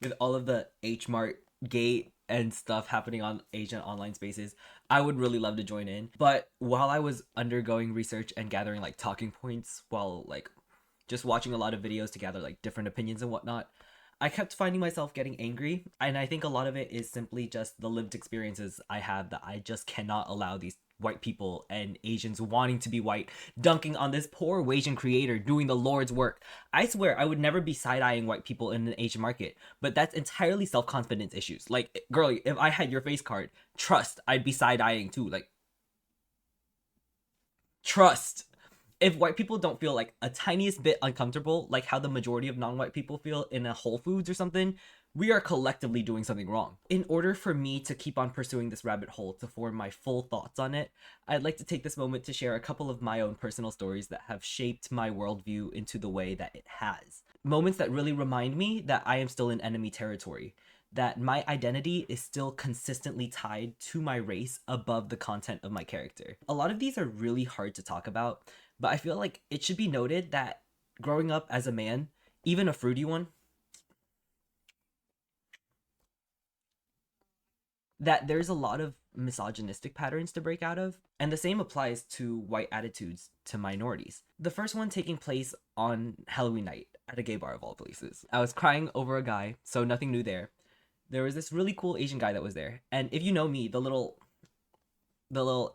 with all of the H Mart gate and stuff happening on Asian online spaces, I would really love to join in. But while I was undergoing research and gathering like talking points while like just watching a lot of videos to gather like different opinions and whatnot, I kept finding myself getting angry. And I think a lot of it is simply just the lived experiences I have that I just cannot allow these white people and Asians wanting to be white dunking on this poor Asian creator doing the Lord's work. I swear I would never be side-eyeing white people in an Asian market, but that's entirely self-confidence issues. Like, girlie, if I had your face card, trust, I'd be side-eyeing too. Like, trust. If white people don't feel like a tiniest bit uncomfortable, like how the majority of non-white people feel in a Whole Foods or something, we are collectively doing something wrong. In order for me to keep on pursuing this rabbit hole to form my full thoughts on it, I'd like to take this moment to share a couple of my own personal stories that have shaped my worldview into the way that it has. Moments that really remind me that I am still in enemy territory, that my identity is still consistently tied to my race above the content of my character. A lot of these are really hard to talk about, but I feel like it should be noted that growing up as a man, even a fruity one, that there's a lot of misogynistic patterns to break out of, and the same applies to white attitudes to minorities. The first one taking place on Halloween night at a gay bar of all places. I was crying over a guy, so nothing new there. There was this really cool Asian guy that was there, and if you know me, the little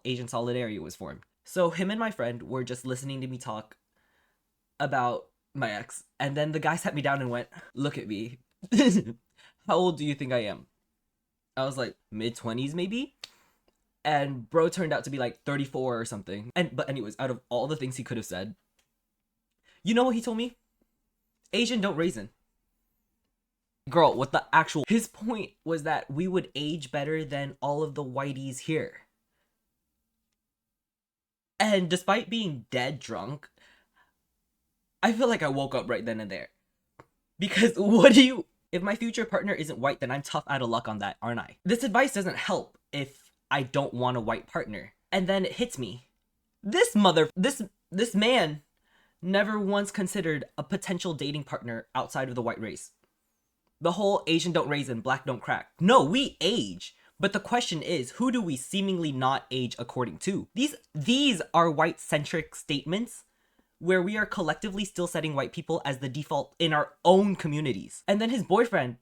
Asian solidarity was formed. So him and my friend were just listening to me talk about my ex, and then the guy sat me down and went, "Look at me. How old do you think I am?" I was like, mid-20s maybe? And bro turned out to be like 34 or something. But anyways, out of all the things he could have said, you know what he told me? Asian don't raisin. Girl, what the actual... His point was that we would age better than all of the whiteys here. And despite being dead drunk, I feel like I woke up right then and there. Because what do you... If my future partner isn't white, then I'm tough out of luck on that, aren't I? This advice doesn't help if I don't want a white partner. And then it hits me. This man never once considered a potential dating partner outside of the white race. The whole Asian don't raisin, black don't crack. No, we age. But the question is, who do we seemingly not age according to? These are white-centric statements where we are collectively still setting white people as the default in our own communities. And then his boyfriend,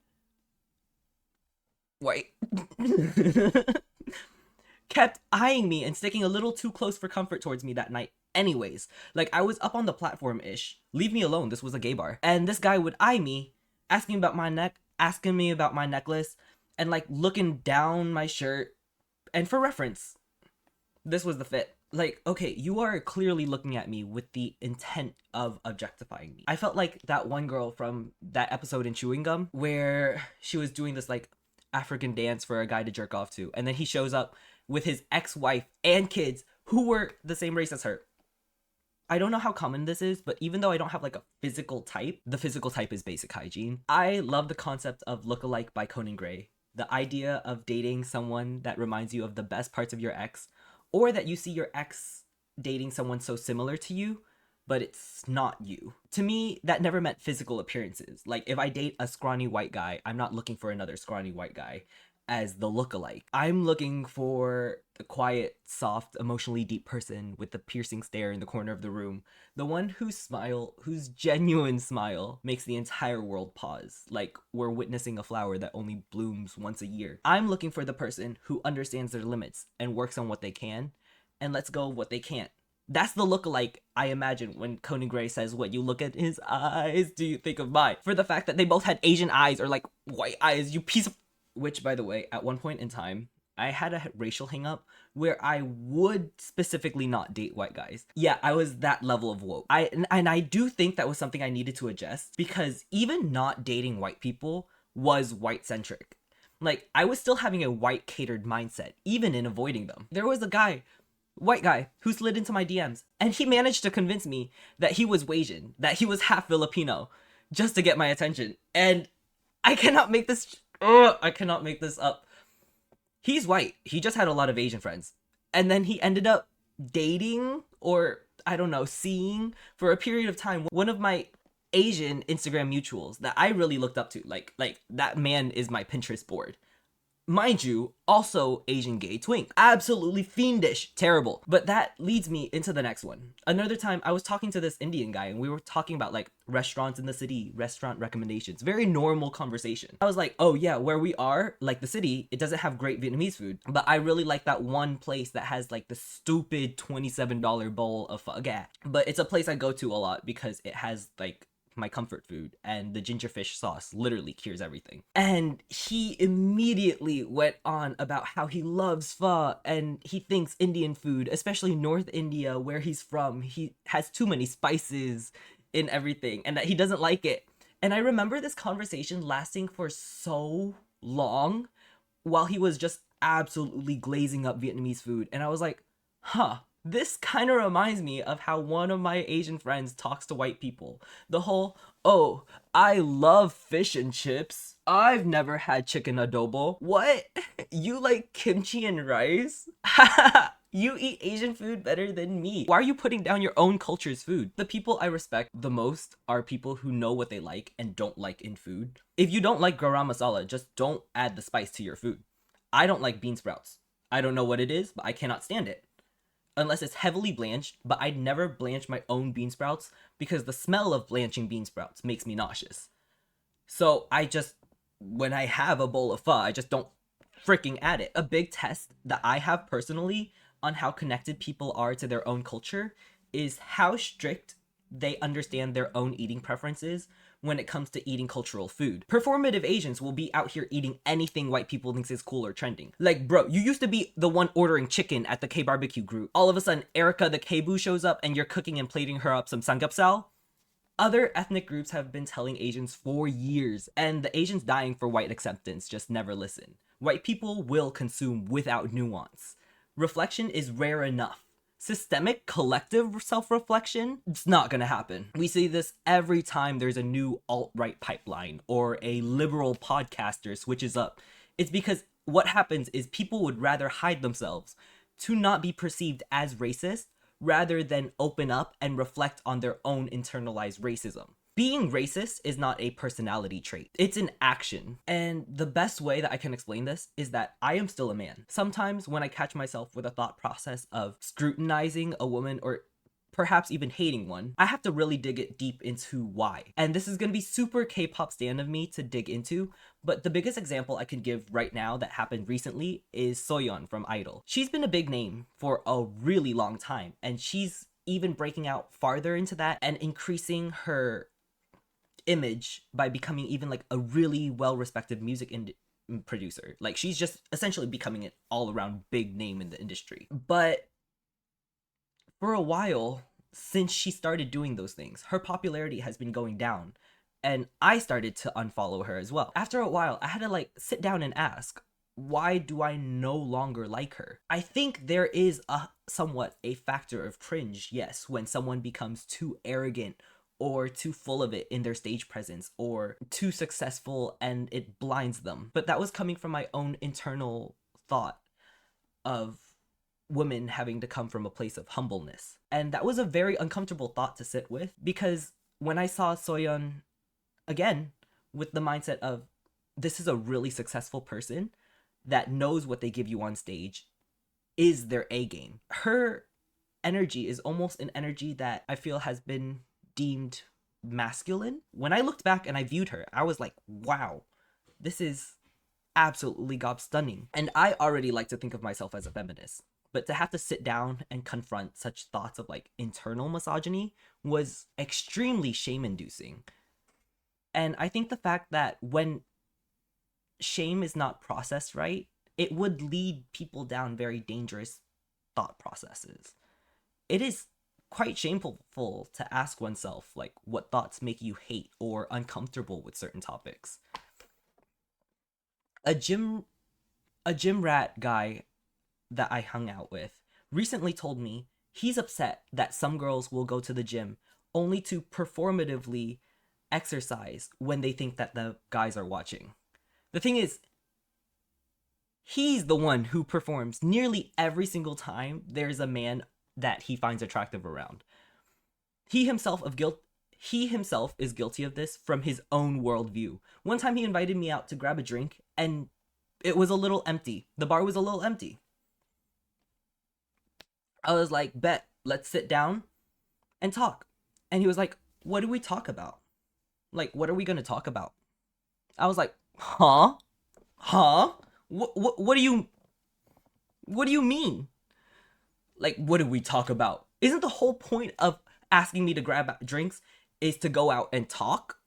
white, kept eyeing me and sticking a little too close for comfort towards me that night. Anyways, like I was up on the platform-ish. Leave me alone, this was a gay bar. And this guy would eye me, asking about my neck, asking me about my necklace, and like looking down my shirt. And for reference, this was the fit. Like, okay, you are clearly looking at me with the intent of objectifying me. I felt like that one girl from that episode in Chewing Gum where she was doing this like African dance for a guy to jerk off to, and then he shows up with his ex-wife and kids who were the same race as her. I don't know how common this is, but even though I don't have like a physical type, the physical type is basic hygiene. I love the concept of look-alike by Conan Gray. The idea of dating someone that reminds you of the best parts of your ex, or that you see your ex dating someone so similar to you, but it's not you. To me, that never meant physical appearances. Like, if I date a scrawny white guy, I'm not looking for another scrawny white guy as the look-alike. I'm looking for the quiet, soft, emotionally deep person with the piercing stare in the corner of the room. The one whose genuine smile makes the entire world pause, like we're witnessing a flower that only blooms once a year. I'm looking for the person who understands their limits and works on what they can and lets go of what they can't. That's the look-alike I imagine when Conan Gray says, "When you look at his eyes, do you think of mine?" For the fact that they both had Asian eyes or like white eyes, you piece of... Which, by the way, at one point in time, I had a racial hang-up where I would specifically not date white guys. Yeah, I was that level of woke. I do think that was something I needed to adjust, because even not dating white people was white-centric. Like, I was still having a white-catered mindset, even in avoiding them. There was a guy, white guy, who slid into my DMs, and he managed to convince me that he was Asian, that he was half Filipino, just to get my attention. And I cannot make this... I cannot make this up. He's white. He just had a lot of Asian friends. And then he ended up dating, or I don't know, seeing for a period of time one of my Asian Instagram mutuals that I really looked up to. Like that man is my Pinterest board. Mind you, also Asian gay twink. Absolutely fiendish. Terrible. But that leads me into the next one. Another time I was talking to this Indian guy and we were talking about like restaurants in the city, restaurant recommendations. Very normal conversation. I was like, oh yeah, where we are, like the city, it doesn't have great Vietnamese food. But I really like that one place that has like the stupid $27 bowl of pho gat. But it's a place I go to a lot because it has like my comfort food, and the ginger fish sauce literally cures everything. And he immediately went on about how he loves pho and he thinks Indian food, especially North India where he's from, he has too many spices in everything and that he doesn't like it. And I remember this conversation lasting for so long while he was just absolutely glazing up Vietnamese food, and I was like, huh, this kind of reminds me of how one of my Asian friends talks to white people. The whole, oh, I love fish and chips. I've never had chicken adobo. What? You like kimchi and rice? You eat Asian food better than me. Why are you putting down your own culture's food? The people I respect the most are people who know what they like and don't like in food. If you don't like garam masala, just don't add the spice to your food. I don't like bean sprouts. I don't know what it is, but I cannot stand it unless it's heavily blanched, but I'd never blanch my own bean sprouts because the smell of blanching bean sprouts makes me nauseous. So I just, when I have a bowl of pho, I just don't freaking add it. A big test that I have personally on how connected people are to their own culture is how strict they understand their own eating preferences when it comes to eating cultural food. Performative Asians will be out here eating anything white people thinks is cool or trending. Like, bro, you used to be the one ordering chicken at the K-barbecue group. All of a sudden, Erica the K-boo shows up and you're cooking and plating her up some samgyeopsal. Other ethnic groups have been telling Asians for years, and the Asians dying for white acceptance just never listen. White people will consume without nuance. Reflection is rare enough. Systemic collective self-reflection, it's not gonna happen. We see this every time there's a new alt-right pipeline or a liberal podcaster switches up. It's because what happens is people would rather hide themselves to not be perceived as racist rather than open up and reflect on their own internalized racism. Being racist is not a personality trait. It's an action. And the best way that I can explain this is that I am still a man. Sometimes when I catch myself with a thought process of scrutinizing a woman or perhaps even hating one, I have to really dig it deep into why. And this is gonna be super K-pop stan of me to dig into, but the biggest example I can give right now that happened recently is Soyeon from Idol. She's been a big name for a really long time, and she's even breaking out farther into that and increasing her image by becoming even like a really well-respected music producer. Like, she's just essentially becoming an all-around big name in the industry. But for a while, since she started doing those things, her popularity has been going down, and I started to unfollow her as well. After a while, I had to like sit down and ask, why do I no longer like her? I think there is a somewhat a factor of cringe, yes, when someone becomes too arrogant or too full of it in their stage presence, or too successful and it blinds them. But that was coming from my own internal thought of women having to come from a place of humbleness. And that was a very uncomfortable thought to sit with, because when I saw Soyeon again with the mindset of, this is a really successful person that knows what they give you on stage is their A game. Her energy is almost an energy that I feel has been deemed masculine. When I looked back and I viewed her, I was like, wow, this is absolutely gob-stunning. And I already like to think of myself as a feminist, but to have to sit down and confront such thoughts of like internal misogyny was extremely shame-inducing. And I think the fact that when shame is not processed right, it would lead people down very dangerous thought processes. It is quite shameful to ask oneself like what thoughts make you hate or uncomfortable with certain topics. A gym rat guy that I hung out with recently told me he's upset that some girls will go to the gym only to performatively exercise when they think that the guys are watching. The thing is, he's the one who performs nearly every single time there's a man that he finds attractive around. He himself he himself is guilty of this from his own worldview. One time he invited me out to grab a drink, and it was a little empty. The bar was a little empty. I was like, bet, let's sit down and talk. And he was like, what do we talk about? Like, what are we going to talk about? I was like, huh? Huh? What do you mean? Like, what do we talk about? Isn't the whole point of asking me to grab drinks is to go out and talk?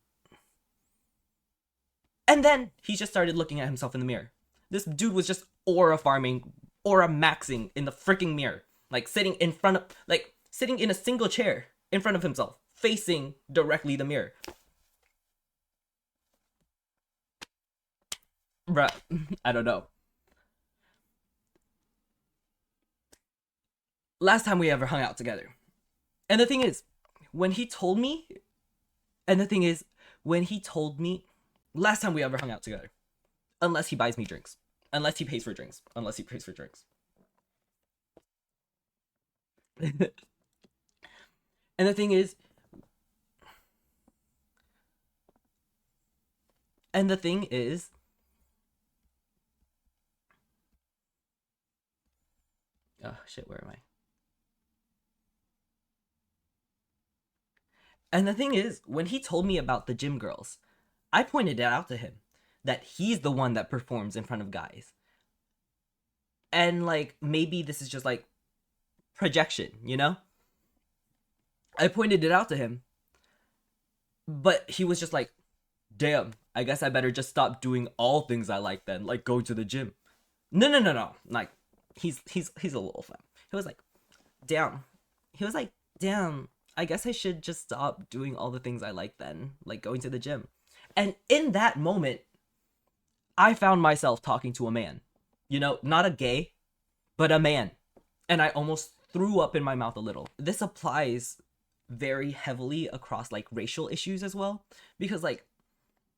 And then he just started looking at himself in the mirror. This dude was just aura farming, aura maxing in the freaking mirror. Like sitting in front of, like sitting in a single chair in front of himself, facing directly the mirror. Bruh, I don't know. Last time we ever hung out together. And the thing is, when he told me, and the thing is, when he told me, last time we ever hung out together, unless he buys me drinks, unless he pays for drinks, unless he pays for drinks. And the thing is, and the thing is, oh shit, where am I? And the thing is, when he told me about the gym girls, I pointed it out to him that he's the one that performs in front of guys. And like, maybe this is just like projection, you know? I pointed it out to him, but he was just like, damn, I guess I better just stop doing all things I like then, like go to the gym. No. Like, he's a little femme. He was like, damn. He was like, damn, I guess I should just stop doing all the things I like then, like going to the gym. And in that moment, I found myself talking to a man. You know, not a gay, but a man. And I almost threw up in my mouth a little. This applies very heavily across like racial issues as well, because like,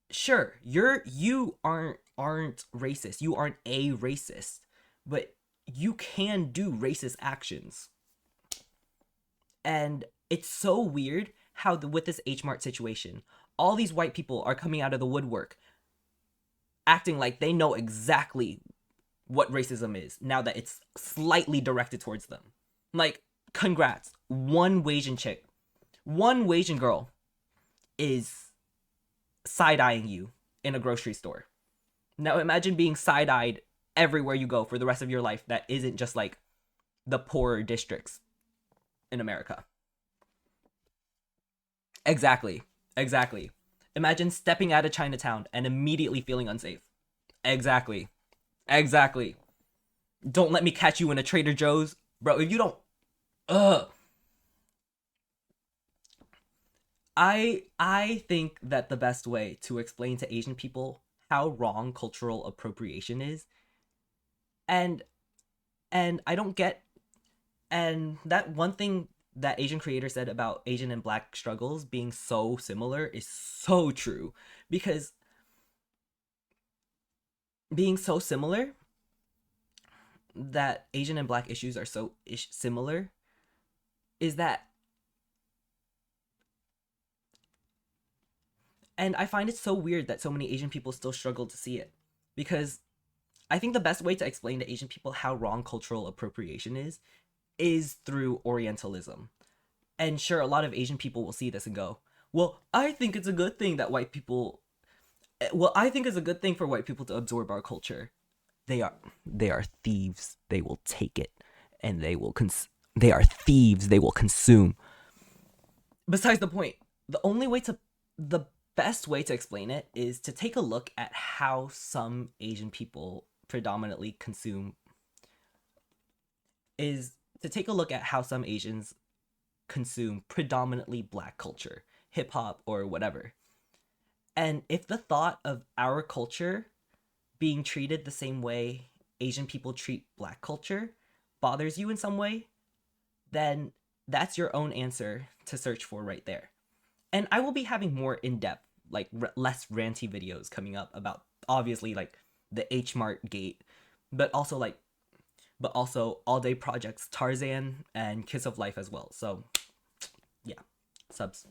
sure, you aren't racist. You aren't a racist, but you can do racist actions. And it's so weird how with this H Mart situation, all these white people are coming out of the woodwork acting like they know exactly what racism is now that it's slightly directed towards them. Like, congrats. One Asian girl is side-eyeing you in a grocery store. Now imagine being side-eyed everywhere you go for the rest of your life that isn't just like the poorer districts in America. Exactly. Imagine stepping out of Chinatown and immediately feeling unsafe. Exactly. Don't let me catch you in a Trader Joe's. Bro, if you don't... Ugh. I think that the best way to explain to Asian people how wrong cultural appropriation is, and I don't get, and that one thing that Asian creator said about Asian and Black struggles being so similar is so true, because being so similar, that Asian and Black issues are so similar, is that, and I find it so weird that so many Asian people still struggle to see it, because I think the best way to explain to Asian people how wrong cultural appropriation is through Orientalism. And sure, a lot of Asian people will see this and go, well, I think it's a good thing that I think it's a good thing for white people to absorb our culture. They are thieves. They will take it, and they are thieves. They will consume. Besides the point, the best way to explain it is to take a look at how some Asian people predominantly consume, is to take a look at how some Asians consume predominantly Black culture, hip hop or whatever. And if the thought of our culture being treated the same way Asian people treat Black culture bothers you in some way, then that's your own answer to search for right there. And I will be having more in-depth, like less ranty videos coming up about obviously like the H Mart gate, but also All Day Projects, Tarzan, and Kiss of Life as well. So yeah, subs.